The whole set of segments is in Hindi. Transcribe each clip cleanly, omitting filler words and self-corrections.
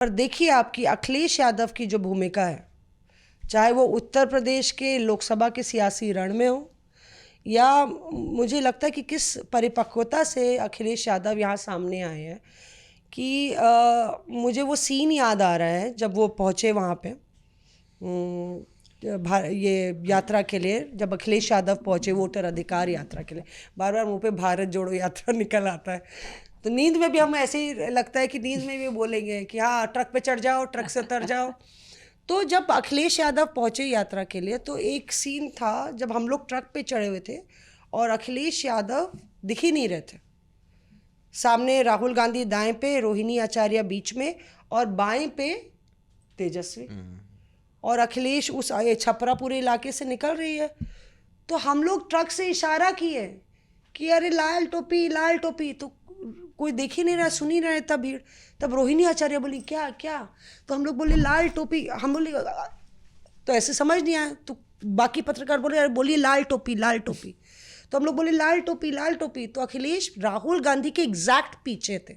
और देखिए आपकी अखिलेश यादव की जो भूमिका है, चाहे वो उत्तर प्रदेश के लोकसभा के सियासी रण में हो, या मुझे लगता है कि किस परिपक्वता से अखिलेश यादव यहाँ सामने आए हैं कि मुझे वो सीन याद आ रहा है जब वो पहुँचे वहाँ पे ये यात्रा के लिए। जब अखिलेश यादव पहुँचे वोटर अधिकार यात्रा के लिए, बार बार मुँह पे भारत जोड़ो यात्रा निकल आता है, तो नींद में भी हम ऐसे ही लगता है कि नींद में भी बोलेंगे कि हाँ ट्रक पे चढ़ जाओ, ट्रक से उतर जाओ। तो जब अखिलेश यादव पहुँचे यात्रा के लिए तो एक सीन था जब हम लोग ट्रक पे चढ़े हुए थे और अखिलेश यादव दिख ही नहीं रहे थे। सामने राहुल गांधी दाएं पे, रोहिणी आचार्य बीच में और बाएं पे तेजस्वी, और अखिलेश उस छपरा पूरे इलाके से निकल रही है। तो हम लोग ट्रक से इशारा किए कि अरे लाल टोपी, लाल टोपी, तो कोई देख ही नहीं रहा, सुन ही रहा था भीड़। तब रोहिणी आचार्य बोली क्या क्या, तो हम लोग बोले लाल टोपी, हम बोले तो ऐसे समझ नहीं आया, तो बाकी पत्रकार बोले अरे बोलिए लाल टोपी, लाल टोपी, तो हम लोग बोले लाल टोपी, लाल टोपी। तो अखिलेश राहुल गांधी के एग्जैक्ट पीछे थे।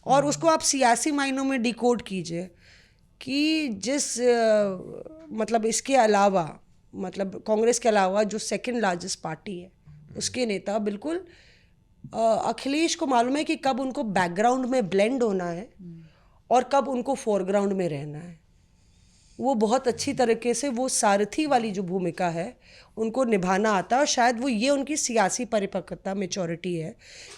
और उसको आप सियासी मायनों में डिकोड कीजिए कि जिस मतलब इसके अलावा, मतलब कांग्रेस के अलावा जो सेकंड लार्जेस्ट पार्टी है उसके नेता बिल्कुल अखिलेश को मालूम है कि कब उनको बैकग्राउंड में ब्लेंड होना है और कब उनको फोरग्राउंड में रहना है। वो बहुत अच्छी तरीके से वो सारथी वाली जो भूमिका है उनको निभाना आता है, और शायद वो ये उनकी सियासी परिपक्वता, मैच्योरिटी है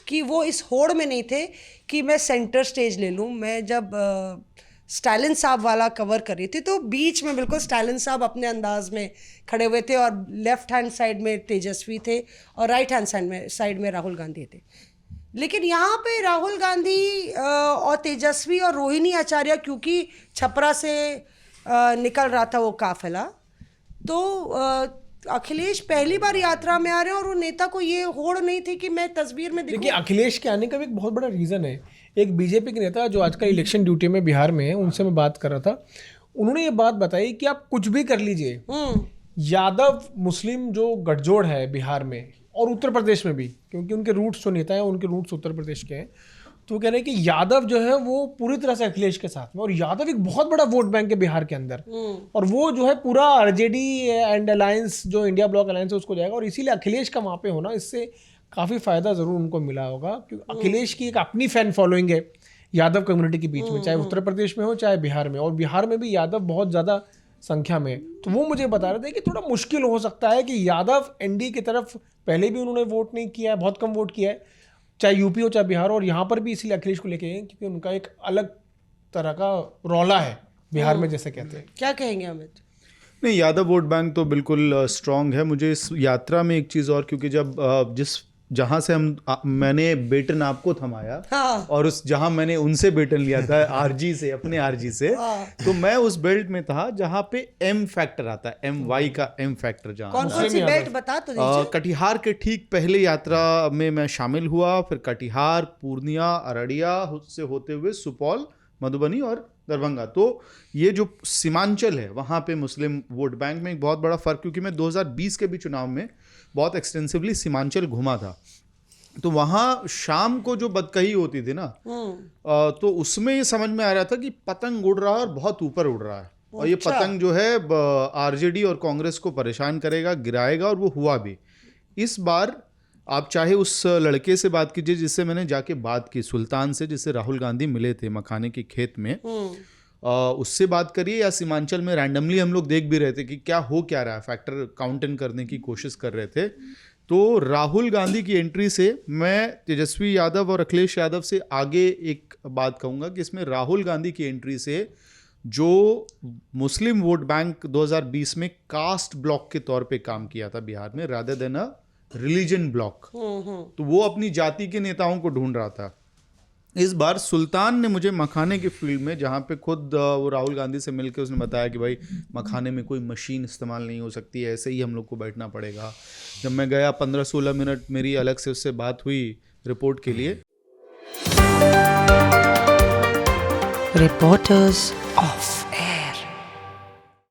कि वो इस होड़ में नहीं थे कि मैं सेंटर स्टेज ले लूँ। मैं जब स्टालिन साहब वाला कवर कर रही थी तो बीच में बिल्कुल स्टालिन साहब अपने अंदाज में खड़े हुए थे और लेफ्ट हैंड साइड में तेजस्वी थे और राइट हैंड साइड में राहुल गांधी थे। लेकिन यहाँ पे राहुल गांधी और तेजस्वी और रोहिणी आचार्य, क्योंकि छपरा से निकल रहा था वो काफिला, तो अखिलेश पहली बार यात्रा में आ रहे हैं और वो नेता को ये होड़ नहीं थी कि मैं तस्वीर में दिखूं। देखिए अखिलेश के आने का भी एक बहुत बड़ा रीज़न है। एक बीजेपी के नेता जो आजकल इलेक्शन ड्यूटी में बिहार में है, उनसे मैं बात कर रहा था, उन्होंने ये बात बताई कि आप कुछ भी कर लीजिए, यादव मुस्लिम जो गठजोड़ है बिहार में और उत्तर प्रदेश में भी, क्योंकि उनके रूट्स जो नेता हैं उनके रूट्स उत्तर प्रदेश के हैं, तो वो कह रहे हैं कि यादव जो है वो पूरी तरह से अखिलेश के साथ में, और यादव एक बहुत बड़ा वोट बैंक है बिहार के अंदर, और वो जो है पूरा आरजेडी एंड अलायंस जो इंडिया ब्लॉक अलायंस है उसको जाएगा, और इसीलिए अखिलेश का वहाँ पे होना, इससे काफ़ी फायदा ज़रूर उनको मिला होगा, क्योंकि अखिलेश की एक अपनी फैन फॉलोइंग है यादव कम्युनिटी के बीच में, चाहे उत्तर प्रदेश में हो चाहे बिहार में, और बिहार में भी यादव बहुत ज़्यादा संख्या में। तो वो मुझे बता रहे थे कि थोड़ा मुश्किल हो सकता है कि यादव एनडी की तरफ, पहले भी उन्होंने वोट नहीं किया है, बहुत कम वोट किया है, चाहे यूपी हो चाहे बिहार, और यहाँ पर भी इसीलिए अखिलेश को लेके गए क्योंकि उनका एक अलग तरह का रौला है बिहार में, जैसे कहते हैं। क्या कहेंगे अमित? नहीं, यादव वोट बैंक तो बिल्कुल स्ट्रांग है। मुझे इस यात्रा में एक चीज़ और, क्योंकि जब जहाँ से मैंने बेटन आपको थमाया, हाँ। और उस जहाँ मैंने उनसे बेटन लिया था आरजी से, अपने आरजी से, तो मैं उस बेल्ट में था जहाँ पे एम फैक्टर आता है, MY का एम फैक्टर जहाँ। कौन सी बेल्ट बता तो दीजिए। कटिहार के ठीक पहले यात्रा में मैं शामिल हुआ, फिर कटिहार, पूर्णिया, अररिया से होते हुए सुपौल, मधुबनी और दरभंगा। तो ये जो सीमांचल है वहाँ पे मुस्लिम वोट बैंक में एक बहुत बड़ा फ़र्क, क्योंकि मैं 2020 के भी चुनाव में बहुत एक्सटेंसिवली सीमांचल घुमा था, तो वहाँ शाम को जो बदकही होती थी ना, तो उसमें ये समझ में आ रहा था कि पतंग उड़ रहा है और बहुत ऊपर उड़ रहा है, और ये पतंग जो है आरजेडी और कांग्रेस को परेशान करेगा, गिराएगा, और वो हुआ भी। इस बार आप चाहे उस लड़के से बात कीजिए जिससे मैंने जाके बात की, सुल्तान से, जिससे राहुल गांधी मिले थे मखाने के खेत में, उससे बात करिए, या सीमांचल में रैंडमली हम लोग देख भी रहे थे कि क्या हो क्या रहा है, फैक्टर काउंटन करने की कोशिश कर रहे थे। तो राहुल गांधी की एंट्री से मैं तेजस्वी यादव और अखिलेश यादव से आगे एक बात कहूँगा कि इसमें राहुल गांधी की एंट्री से जो मुस्लिम वोट बैंक 2020 में कास्ट ब्लॉक के तौर पे काम किया था बिहार में, rather than a religion block, तो वो अपनी जाति के नेताओं को ढूंढ रहा था। इस बार सुल्तान ने मुझे मखाने के फील्ड में, जहाँ पे खुद वो राहुल गांधी से मिलकर उसने बताया कि भाई मखाने में कोई मशीन इस्तेमाल नहीं हो सकती है, ऐसे ही हम लोग को बैठना पड़ेगा। जब मैं गया 15-16 मिनट मेरी अलग से उससे बात हुई रिपोर्ट के लिए। Reporters of